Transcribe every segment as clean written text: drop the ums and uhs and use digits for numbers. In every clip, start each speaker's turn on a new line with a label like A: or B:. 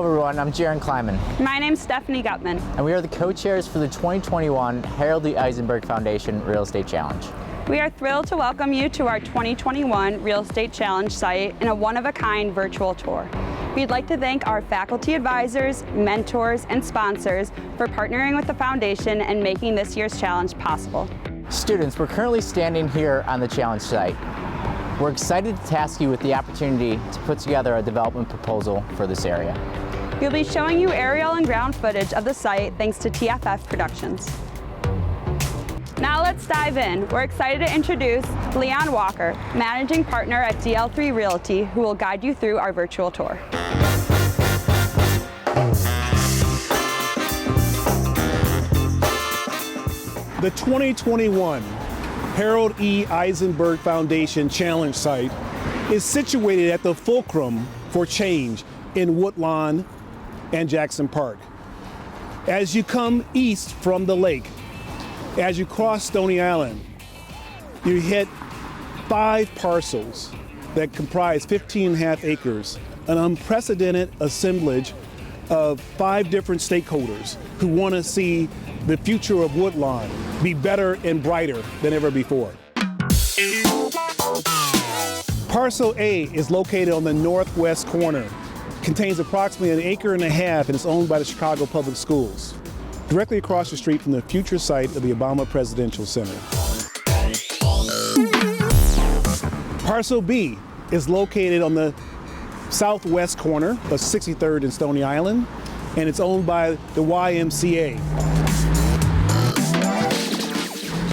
A: Hello everyone, I'm Jaron Kleiman.
B: My name's Stephanie Gutman.
A: And we are the co-chairs for the 2021 Harold E. Eisenberg Foundation Real Estate Challenge.
B: We are thrilled to welcome you to our 2021 Real Estate Challenge site in a one-of-a-kind virtual tour. We'd like to thank our faculty advisors, mentors, and sponsors for partnering with the foundation and making this year's challenge possible.
A: Students, we're currently standing here on the challenge site. We're excited to task you with the opportunity to put together a development proposal for this area.
B: We'll be showing you aerial and ground footage of the site thanks to TFF Productions. Now let's dive in. We're excited to introduce Leon Walker, Managing Partner at DL3 Realty, who will guide you through our virtual tour.
C: The 2021 Harold E. Eisenberg Foundation Challenge site is situated at the fulcrum for change in Woodlawn and Jackson Park. As you come east from the lake, as you cross Stony Island, you hit 5 parcels that comprise 15.5 acres, an unprecedented assemblage of 5 different stakeholders who want to see the future of Woodlawn be better and brighter than ever before. Parcel A is located on the northwest corner, contains approximately 1.5 acres and is owned by the Chicago Public Schools, directly across the street from the future site of the Obama Presidential Center. Parcel B is located on the southwest corner of 63rd and Stony Island, and it's owned by the YMCA.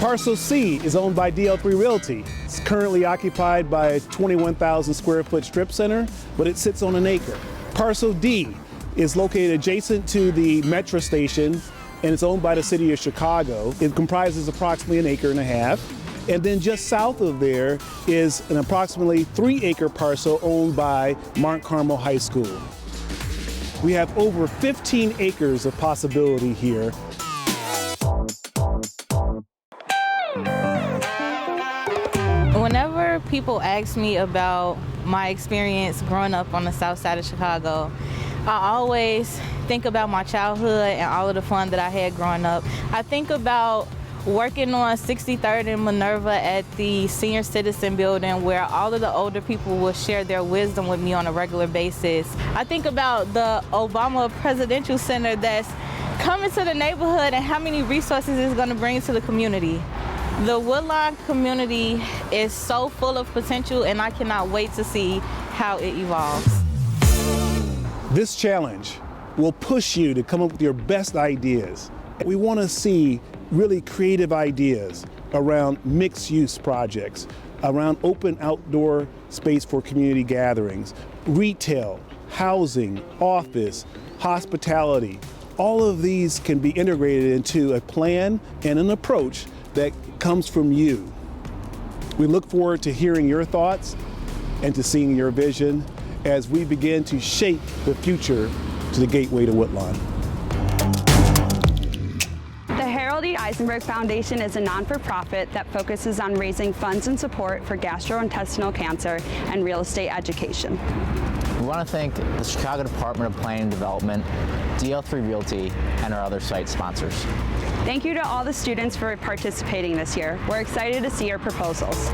C: Parcel C is owned by DL3 Realty. It's currently occupied by a 21,000 square foot strip center, but it sits on 1 acre. Parcel D is located adjacent to the metro station, and it's owned by the city of Chicago. It comprises approximately 1.5 acres. And then just south of there is an approximately 3 acre parcel owned by Mount Carmel High School. We have over 15 acres of possibility here.
D: Whenever people ask me about my experience growing up on the south side of Chicago, I always think about my childhood and all of the fun that I had growing up. I think about working on 63rd and Minerva at the Senior Citizen Building, where all of the older people will share their wisdom with me on a regular basis. I think about the Obama Presidential Center that's coming to the neighborhood and how many resources it's going to bring to the community. The Woodlawn community is so full of potential, and I cannot wait to see how it evolves.
C: This challenge will push you to come up with your best ideas. We want to see really creative ideas around mixed-use projects, around open outdoor space for community gatherings, retail, housing, office, hospitality. All of these can be integrated into a plan and an approach that comes from you. We look forward to hearing your thoughts and to seeing your vision as we begin to shape the future to the gateway to Woodlawn.
B: The Harold E. Eisenberg Foundation is a non-for-profit that focuses on raising funds and support for gastrointestinal cancer and real estate education.
A: We want to thank the Chicago Department of Planning and Development, DL3 Realty, and our other site sponsors.
B: Thank you to all the students for participating this year. We're excited to see your proposals.